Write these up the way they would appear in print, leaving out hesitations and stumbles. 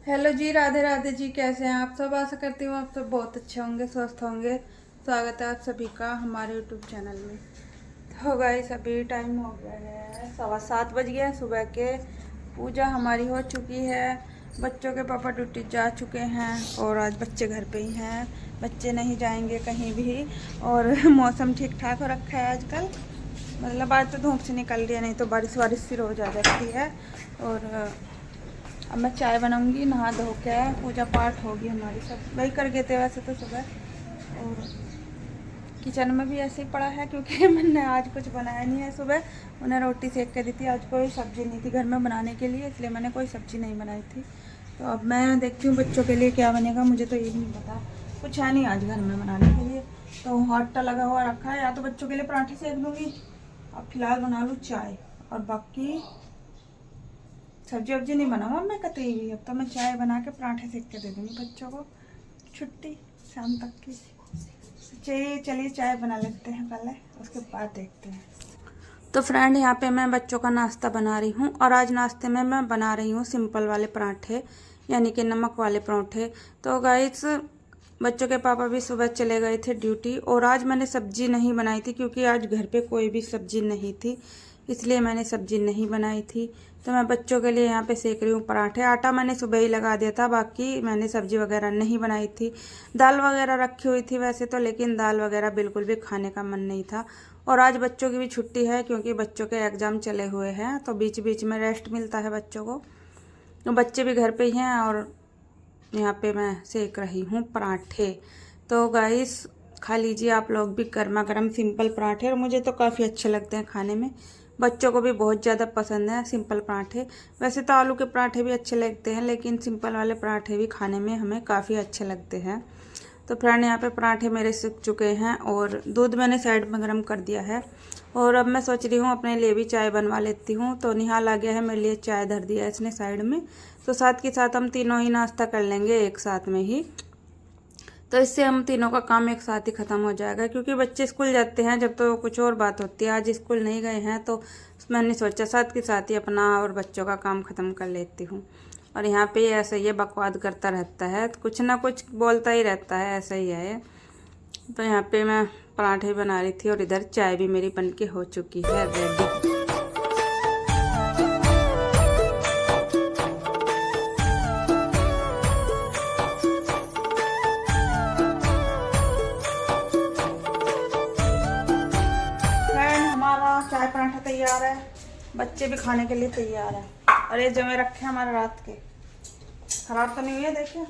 Hello जी, राधे राधे जी। कैसे हैं आप सब? आशा करती हूँ आप सब बहुत अच्छे होंगे, स्वस्थ होंगे। स्वागत है आप सभी का हमारे यूट्यूब चैनल में। तो गाइस अभी टाइम हो गया है 7:15 बज गए हैं सुबह के। पूजा हमारी हो चुकी है। बच्चों के पापा ड्यूटी जा चुके हैं और आज बच्चे घर पे ही हैं। बच्चे नहीं जाएंगे कहीं भी। और मौसम ठीक ठाक हो रखा है आजकल। मतलब आज तो धूप से निकल रही है, नहीं तो बारिश वारिश फिर हो जाती है। और अब मैं चाय बनाऊंगी, नहा धो के पूजा पाठ होगी हमारी। सब वही कर गए थे वैसे तो सुबह। और किचन में भी ऐसे ही पड़ा है क्योंकि मैंने आज कुछ बनाया नहीं है। सुबह उन्हें रोटी सेक के दी थी, आज कोई सब्ज़ी नहीं थी घर में बनाने के लिए, इसलिए मैंने कोई सब्ज़ी नहीं बनाई थी। तो अब मैं देखती हूँ बच्चों के लिए क्या बनेगा, मुझे तो ये भी नहीं पता। कुछ है नहीं आज घर में बनाने के लिए, तो हॉट लगा हुआ रखा है। या तो बच्चों के लिए पराठे सेक दूँगी, अब फिलहाल बना लूँ चाय। और बाकी सब्जी वब्जी नहीं बनाऊँ मैं कतई भी। अब तो मैं चाय बना के पराठे सेक के दे दूँगी बच्चों को, छुट्टी शाम तक की। चलिए चाय बना लेते हैं पहले, उसके बाद देखते हैं। तो फ्रेंड यहाँ पे मैं बच्चों का नाश्ता बना रही हूँ। और आज नाश्ते में मैं बना रही हूँ सिंपल वाले पराठे, यानी कि नमक वाले पराठे। तो गाइस बच्चों के पापा भी सुबह चले गए थे ड्यूटी, और आज मैंने सब्जी नहीं बनाई थी क्योंकि आज घर पे कोई भी सब्जी नहीं थी, इसलिए मैंने सब्जी नहीं बनाई थी। तो मैं बच्चों के लिए यहाँ पे सेक रही हूँ पराठे। आटा मैंने सुबह ही लगा दिया था, बाकी मैंने सब्जी वगैरह नहीं बनाई थी। दाल वगैरह रखी हुई थी वैसे तो, लेकिन दाल वगैरह बिल्कुल भी खाने का मन नहीं था। और आज बच्चों की भी छुट्टी है क्योंकि बच्चों के एग्ज़ाम चले हुए हैं, तो बीच बीच में रेस्ट मिलता है बच्चों को। तो बच्चे भी घर पे ही हैं और यहाँ पे मैं सेक रही हूँ पराठे। तो गाइस खा लीजिए आप लोग भी गर्मा गर्म सिंपल पराठे, और मुझे तो काफ़ी अच्छे लगते हैं खाने में। बच्चों को भी बहुत ज़्यादा पसंद है सिंपल पराठे। वैसे तो आलू के पराठे भी अच्छे लगते हैं, लेकिन सिंपल वाले पराठे भी खाने में हमें काफ़ी अच्छे लगते हैं। तो फ्रेंड यहाँ पे पराठे मेरे सूख चुके हैं और दूध मैंने साइड में गर्म कर दिया है। और अब मैं सोच रही हूँ अपने लिए भी चाय बनवा लेती हूँ। तो निहाल आ गया है, मेरे लिए चाय धर दिया है इसने साइड में। तो साथ के साथ हम तीनों ही नाश्ता कर लेंगे एक साथ में ही। तो इससे हम तीनों का काम एक साथ ही ख़त्म हो जाएगा, क्योंकि बच्चे स्कूल जाते हैं जब तो कुछ और बात होती है। आज स्कूल नहीं गए हैं तो मैंने सोचा साथ के साथ ही अपना और बच्चों का काम ख़त्म कर लेती हूँ। और यहाँ पे ऐसे ये बकवाद करता रहता है, कुछ ना कुछ बोलता ही रहता है, ऐसा ही है। तो यहाँ पे मैं पराठे बना रही थी और इधर चाय भी मेरी बन के हो चुकी है रेडी। चाय पराठा तैयार है, बच्चे भी खाने के लिए तैयार है। और ये जमे रखे हैं हमारे रात के, खराब तो नहीं हुए देखिए।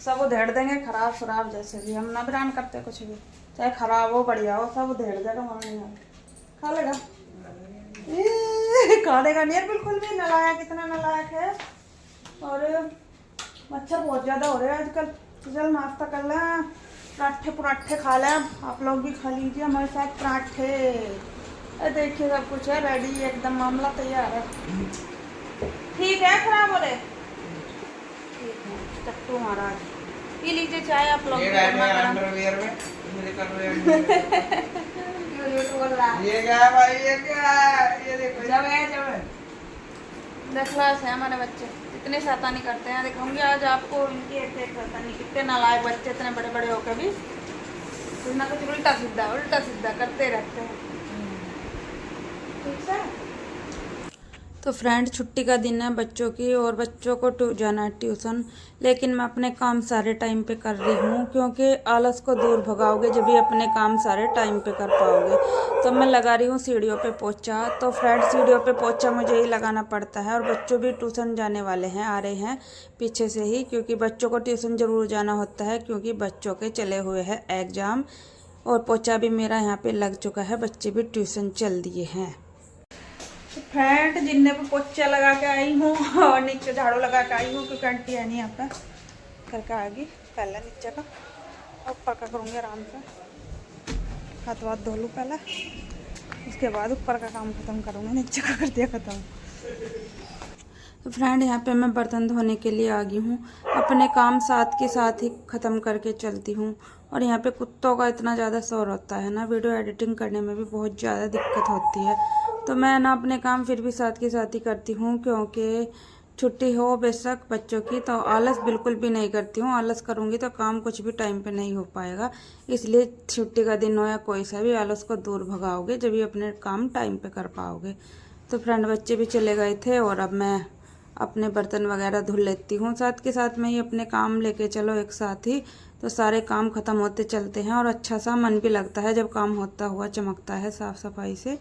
सब उधेड़ देंगे खराब शराब, जैसे भी हम ना बिरान करते कुछ भी, चाहे खराब हो बढ़िया हो, सब उधेड़ देगा। मम्मी खा लेगा, खा लेगा नहीं बिल्कुल भी। नलायक, कितना नलायक है। और मच्छर बहुत ज़्यादा हो रहे हैं आजकल। तो चल नाश्ता कर लें, पराठे पराठे खा लें। आप लोग भी खा लीजिए हमारे साथ पराठे। देखिए सब कुछ है रेडी, एकदम मामला तैयार है। ठीक है, खराब हो रहे ठीक है। चट्टू महाराज पी लीजिए चाय आप लोग। ये क्या है भाई, ये क्या है? ये देखो जब देख लो ऐसे हमारे बच्चे इतने शैतानी करते हैं। दिखाऊंगी आज आपको इनकी एक एक शैतानी, कितने नालायक बच्चे इतने बड़े बड़े होकर भी कुछ ना कुछ उल्टा सीधा करते रहते हैं। ठीक है। तो फ्रेंड छुट्टी का दिन है बच्चों की, और बच्चों को जाना है ट्यूशन। लेकिन मैं अपने काम सारे टाइम पे कर रही हूँ, क्योंकि आलस को दूर भगाओगे जब भी अपने काम सारे टाइम पे कर पाओगे। तो मैं लगा रही हूँ सीढ़ियों पे पोछा। तो फ्रेंड सीढ़ियों पे पोछा मुझे ही लगाना पड़ता है, और बच्चों भी ट्यूशन जाने वाले हैं, आ रहे हैं पीछे से ही, क्योंकि बच्चों को ट्यूशन ज़रूर जाना होता है क्योंकि बच्चों के चले हुए हैं एग्ज़ाम। और पोछा भी मेरा यहाँ पे लग चुका है, बच्चे भी ट्यूशन चल दिए हैं। फ्रेंड जिन्ने पे पोछा लगा के आई हूँ और नीचे झाड़ू लगा के आई हूँ, क्योंकि आंटी है नहीं यहाँ पे करके आएगी। पहले नीचे का ऊपर का करूँगी आराम से, हाथ वाथ धो लूँ पहले, उसके बाद ऊपर का काम ख़त्म करूँगी। नीचे का कर दिया ख़त्म। तो फ्रेंड यहाँ पे मैं बर्तन धोने के लिए आ गई हूँ। अपने काम साथ के साथ ही ख़त्म करके चलती हूँ। और यहाँ पे कुत्तों का इतना ज़्यादा शोर होता है ना, वीडियो एडिटिंग करने में भी बहुत ज़्यादा दिक्कत होती है। तो मैं ना अपने काम फिर भी साथ के साथ ही करती हूँ, क्योंकि छुट्टी हो बेशक बच्चों की, तो आलस बिल्कुल भी नहीं करती हूँ। आलस करूँगी तो काम कुछ भी टाइम पे नहीं हो पाएगा। इसलिए छुट्टी का दिन हो या कोई सा भी, आलस को दूर भगाओगे जब भी अपने काम टाइम पे कर पाओगे। तो फ्रेंड बच्चे भी चले गए थे और अब मैं अपने बर्तन वगैरह धुल लेती हूँ। साथ के साथ में ही अपने काम लेके चलो एक साथ ही, तो सारे काम ख़त्म होते चलते हैं और अच्छा सा मन भी लगता है जब काम होता हुआ चमकता है साफ़ सफाई से।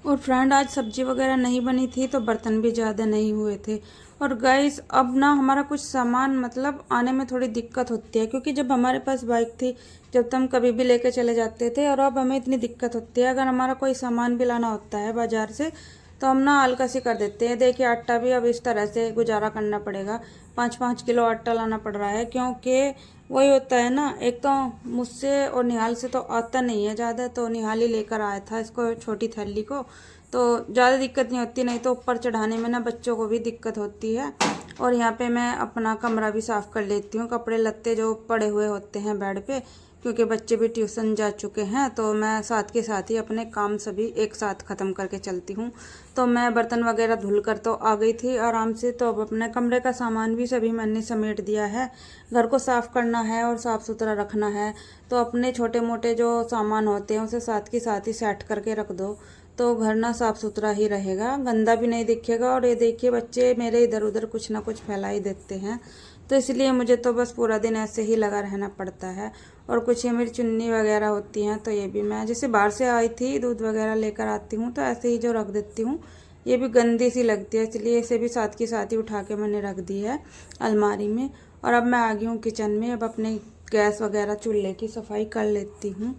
और फ्रेंड आज सब्जी वगैरह नहीं बनी थी तो बर्तन भी ज़्यादा नहीं हुए थे। और गाइस अब ना हमारा कुछ सामान मतलब आने में थोड़ी दिक्कत होती है, क्योंकि जब हमारे पास बाइक थी जब तो हम कभी भी लेके चले जाते थे, और अब हमें इतनी दिक्कत होती है अगर हमारा कोई सामान भी लाना होता है बाज़ार से तो हम ना आलकसी कर देते हैं। देखिए आटा भी अब इस तरह से गुजारा करना पड़ेगा, 5-5 किलो आटा लाना पड़ रहा है, क्योंकि वही होता है ना, एक तो मुझसे और निहाल से तो आता नहीं है ज़्यादा, तो निहाल ही लेकर आया था इसको छोटी थैली को, तो ज़्यादा दिक्कत नहीं होती। नहीं तो ऊपर चढ़ाने में ना बच्चों को भी दिक्कत होती है। और यहाँ पे मैं अपना कमरा भी साफ़ कर लेती हूँ, कपड़े लत्ते जो पड़े हुए होते हैं बेड पे, क्योंकि बच्चे भी ट्यूशन जा चुके हैं, तो मैं साथ के साथ ही अपने काम सभी एक साथ ख़त्म करके चलती हूँ। तो मैं बर्तन वगैरह धुल कर तो आ गई थी आराम से, तो अब अपने कमरे का सामान भी सभी मैंने समेट दिया है। घर को साफ़ करना है और साफ़ सुथरा रखना है, तो अपने छोटे मोटे जो सामान होते हैं उसे साथ के साथ ही सेट करके रख दो, तो घर ना साफ़ सुथरा ही रहेगा, गंदा भी नहीं दिखेगा। और ये देखिए बच्चे मेरे इधर उधर कुछ ना कुछ फैला ही देते हैं, तो इसलिए मुझे तो बस पूरा दिन ऐसे ही लगा रहना पड़ता है। और कुछ ये मेरी चुन्नी वगैरह होती हैं, तो ये भी मैं जैसे बाहर से आई थी दूध वगैरह लेकर आती हूँ तो ऐसे ही जो रख देती हूँ, ये भी गंदी सी लगती है, इसलिए इसे भी साथ के साथ ही उठा के मैंने रख दी है अलमारी में। और अब मैं आ गई हूँ किचन में, अब अपने गैस वगैरह चूल्हे की सफाई कर लेती हूँ,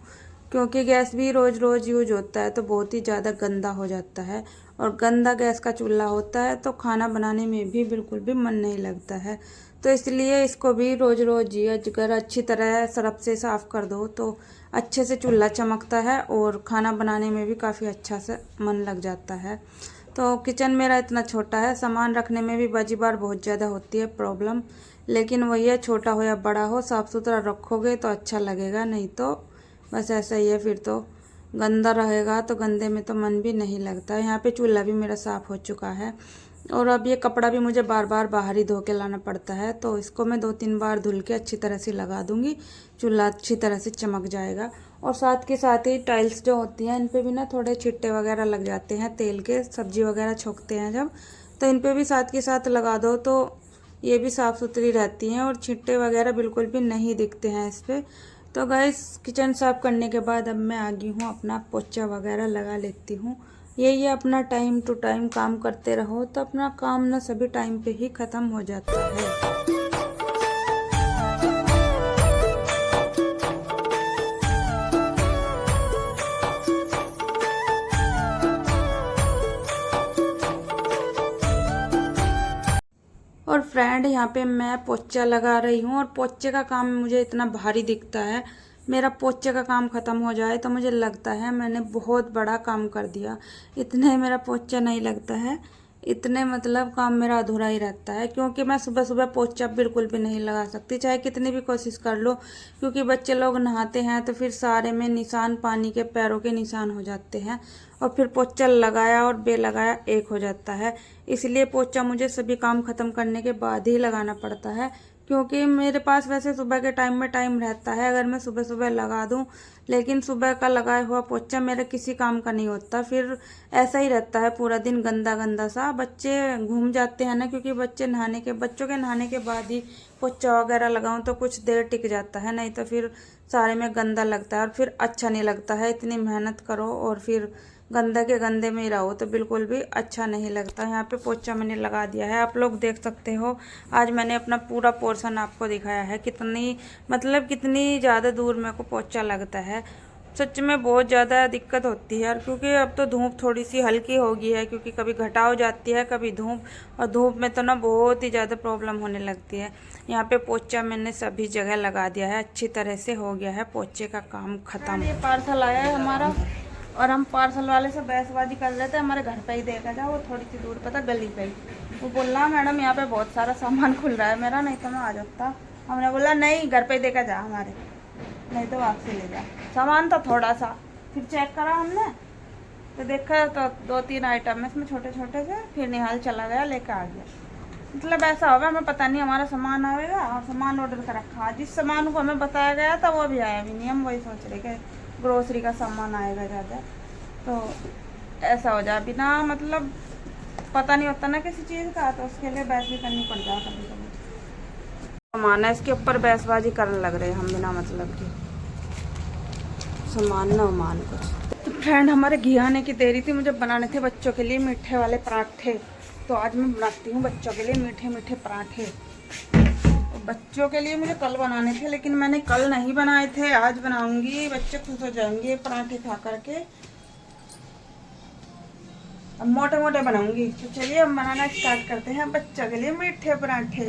क्योंकि गैस भी रोज़ रोज़ यूज होता है तो बहुत ही ज़्यादा गंदा हो जाता है, और गंदा गैस का चूल्हा होता है तो खाना बनाने में भी बिल्कुल भी मन नहीं लगता है। तो इसलिए इसको भी रोज़ रोज़ ही अगर अच्छी तरह सर्फ से साफ़ कर दो तो अच्छे से चूल्हा चमकता है और खाना बनाने में भी काफ़ी अच्छा से मन लग जाता है। तो किचन मेरा इतना छोटा है, सामान रखने में भी बाजी बार बहुत ज़्यादा होती है प्रॉब्लम, लेकिन वही है, छोटा हो या बड़ा हो साफ़ सुथरा रखोगे तो अच्छा लगेगा, नहीं तो बस ऐसा ही है, फिर तो गंदा रहेगा तो गंदे में तो मन भी नहीं लगता। यहाँ पे चूल्हा भी मेरा साफ़ हो चुका है, और अब ये कपड़ा भी मुझे बार बार बाहर ही धो के लाना पड़ता है, तो इसको मैं 2-3 बार धुल के अच्छी तरह से लगा दूंगी, चूल्हा अच्छी तरह से चमक जाएगा। और साथ के साथ ही टाइल्स जो होती हैं इन पे भी ना थोड़े छिट्टे वगैरह लग जाते हैं तेल के, सब्जी वगैरह छोंकते हैं जब, तो इन पे भी साथ के साथ लगा दो तो ये भी साफ़ सुथरी रहती हैं और छिट्टे वगैरह बिल्कुल भी नहीं दिखते हैं इस पर। तो गाइस किचन साफ़ करने के बाद अब मैं आ गई हूँ अपना पोछा वगैरह लगा लेती हूँ। यही है, अपना टाइम टू टाइम काम करते रहो तो अपना काम ना सभी टाइम पे ही ख़त्म हो जाता है। और फ्रेंड यहाँ पे मैं पोछा लगा रही हूँ, और पोछे का काम मुझे इतना भारी दिखता है, मेरा पोछे का काम ख़त्म हो जाए तो मुझे लगता है मैंने बहुत बड़ा काम कर दिया। इतने मेरा पोछा नहीं लगता है, इतने मतलब काम मेरा अधूरा ही रहता है, क्योंकि मैं सुबह सुबह पोछा बिल्कुल भी नहीं लगा सकती चाहे कितनी भी कोशिश कर लो, क्योंकि बच्चे लोग नहाते हैं तो फिर सारे में निशान, पानी के पैरों के निशान हो जाते हैं, और फिर पोछा लगाया और बे लगाया एक हो जाता है। इसलिए पोछा मुझे सभी काम ख़त्म करने के बाद ही लगाना पड़ता है, क्योंकि मेरे पास वैसे सुबह के टाइम में टाइम रहता है अगर मैं सुबह सुबह लगा दूं, लेकिन सुबह का लगाया हुआ पोछा मेरा किसी काम का नहीं होता, फिर ऐसा ही रहता है पूरा दिन गंदा गंदा सा। बच्चे घूम जाते हैं ना, क्योंकि बच्चों के नहाने के बाद ही पोछा वगैरह लगाऊं तो कुछ देर टिक जाता है, नहीं तो फिर सारे में गंदा लगता है और फिर अच्छा नहीं लगता है। इतनी मेहनत करो और फिर गंदा के गंदे में ही रहो तो बिल्कुल भी अच्छा नहीं लगता। यहाँ पे पोछा मैंने लगा दिया है, आप लोग देख सकते हो। आज मैंने अपना पूरा पोर्शन आपको दिखाया है, कितनी ज़्यादा दूर मेरे को पोछा लगता है। सच में बहुत ज़्यादा दिक्कत होती है यार, क्योंकि अब तो धूप थोड़ी सी हल्की हो गई है, क्योंकि कभी घटा हो जाती है कभी धूप, और धूप में तो ना बहुत ही ज़्यादा प्रॉब्लम होने लगती है। यहाँ पे पोछा मैंने सभी जगह लगा दिया है, अच्छी तरह से हो गया है पोछे का काम ख़त्म। ये पार्सल आया है हमारा, और हम पार्सल वाले से बहसबाजी कर रहे थे, हमारे घर पे ही देखा था, वो थोड़ी सी दूर पता गली पे ही। वो बोल रहा मैडम यहाँ पे बहुत सारा सामान खुल रहा है मेरा, नहीं तो मैं आ जाता। हमने बोला नहीं, घर पे ही देखा जा हमारे, नहीं तो वापसी ले जा। सामान था थोड़ा सा, फिर चेक करा हमने तो देखा तो 2-3 आइटम है इसमें छोटे छोटे से, फिर निहाल चला गया लेकर आ गया। मतलब ऐसा होगा, हमें पता नहीं, हमारा सामान आएगा और सामान ऑर्डर कर रखा, जिस सामान को हमें बताया गया था वो अभी आया भी नहीं। हम वही सोच रहे कि ग्रोसरी का सामान आएगा ज़्यादा, तो ऐसा हो जाए बिना मतलब पता नहीं होता ना किसी चीज़ का, तो उसके लिए बहस भी करनी पड़ जाए कभी कभी। सामान है इसके ऊपर बहसबाजी करने लग रहे हैं हम बिना मतलब की, सामान ना मान कुछ। तो फ्रेंड हमारे घी आने की देरी थी, मुझे बनाने थे बच्चों के लिए मीठे वाले पराठे, तो आज मैं बनाती हूँ बच्चों के लिए मीठे मीठे पराठे। तो बच्चों के लिए मुझे कल बनाने थे, लेकिन मैंने कल नहीं बनाए थे, आज बनाऊंगी, बच्चे खुश हो जाएंगे पराठे खा करके। अब मोटे मोटे बनाऊंगी, तो चलिए हम बनाना स्टार्ट करते हैं बच्चों के लिए मीठे पराठे।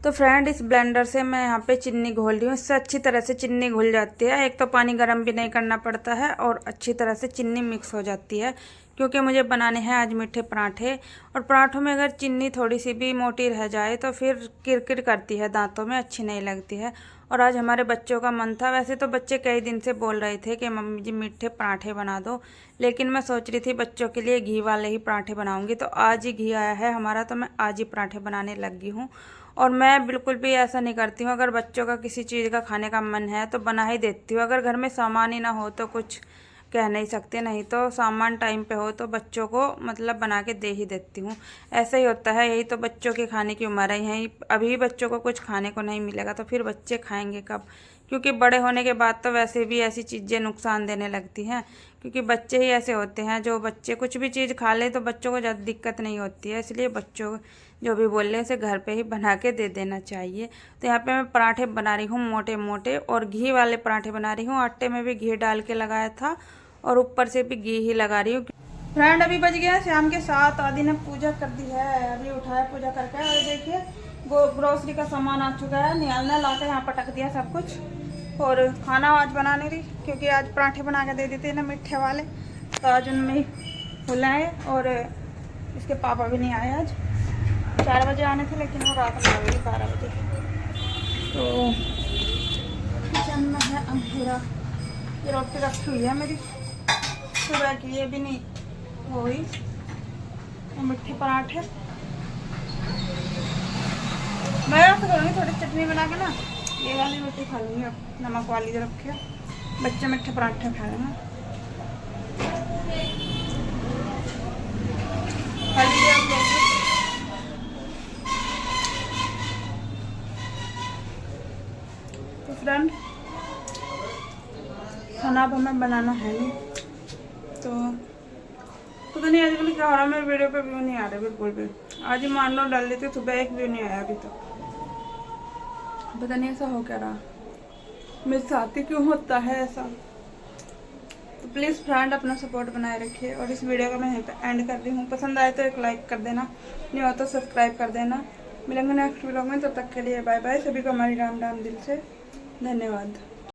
तो फ्रेंड इस ब्लेंडर से मैं यहाँ पे चीनी घोल रही हूँ, इससे अच्छी तरह से चीनी घुल जाती है। एक तो पानी गर्म भी नहीं करना पड़ता है और अच्छी तरह से चीनी मिक्स हो जाती है, क्योंकि मुझे बनाने हैं आज मीठे पराठे। और पराठों में अगर चीनी थोड़ी सी भी मोटी रह जाए तो फिर किरकिर करती है दांतों में, अच्छी नहीं लगती है। और आज हमारे बच्चों का मन था, वैसे तो बच्चे कई दिन से बोल रहे थे कि मम्मी जी मीठे पराठे बना दो, लेकिन मैं सोच रही थी बच्चों के लिए घी वाले ही पराठे बनाऊंगी। तो आज ही घी आया है हमारा, तो मैं आज ही पराठे बनाने लगी हूँ। और मैं बिल्कुल भी ऐसा नहीं करती हूँ, अगर बच्चों का किसी चीज़ का खाने का मन है तो बना ही देती हूँ। अगर घर में सामान ही ना हो तो कुछ कह नहीं सकते, नहीं तो सामान टाइम पे हो तो बच्चों को मतलब बना के दे ही देती हूँ। ऐसा ही होता है, यही तो बच्चों के खाने की उम्र है, यही अभी बच्चों को कुछ खाने को नहीं मिलेगा तो फिर बच्चे खाएंगे कब? क्योंकि बड़े होने के बाद तो वैसे भी ऐसी चीज़ें नुकसान देने लगती हैं, क्योंकि बच्चे ही ऐसे होते हैं, जो बच्चे कुछ भी चीज़ खा ले तो बच्चों को ज़्यादा दिक्कत नहीं होती है। इसलिए बच्चों जो भी बोल रहे हैं उसे घर पे ही बना के दे देना चाहिए। तो यहाँ पे मैं पराठे बना रही हूँ मोटे मोटे, और घी वाले पराठे बना रही हूँ। आटे में भी घी डाल के लगाया था और ऊपर से भी घी ही लगा रही हूँ। फ्रेंड अभी बज गया शाम के 7, आदि ने पूजा कर दी है, अभी उठाया पूजा करके। और देखिए ग्रोसरी का सामान आ चुका है, नियालना ला के यहाँ पटक दिया सब कुछ। और खाना आज बनाने रही, क्योंकि आज पराठे बना के दे देते ना मीठे वाले, तो आज उनमें ही फुलाए। और इसके पापा भी नहीं आए, आज 4 बजे आने थे, लेकिन वो रात में आ गई 12 बजे। तो किचन में है अंधेरा। ये रोटी रखी हुई है मेरी सुबह की, ये भी नहीं हुई। मीठे पराठे मैं ऐसा करूँगी, थोड़ी चटनी बना के ना ये वाली रोटी खा लूँगी, अब नमक वाली जो रखी है। बच्चे मीठे पराठे खा लेंगे। खा लीजिए आप लोग। तो फ्रेंड खाना अब हमें बनाना है नहीं, तो पता नहीं आजकल क्या हो रहा है, मेरे वीडियो पे व्यू नहीं आ रहे बिल्कुल भी। आज ही मान लो डाल लेते, सुबह एक व्यू नहीं आया अभी तक, पता नहीं ऐसा हो क्या रहा, मेरे साथ ही क्यों होता है ऐसा। तो प्लीज़ फ्रेंड अपना सपोर्ट बनाए रखिए, और इस वीडियो का मैं यहीं पे एंड कर रही हूँ। पसंद आए तो एक लाइक कर देना, नहीं हो तो सब्सक्राइब कर देना। मिलेंगे नेक्स्ट व्लॉग में, तब तक के लिए बाय बाय। सभी को हमारी राम राम दिल से धन्यवाद।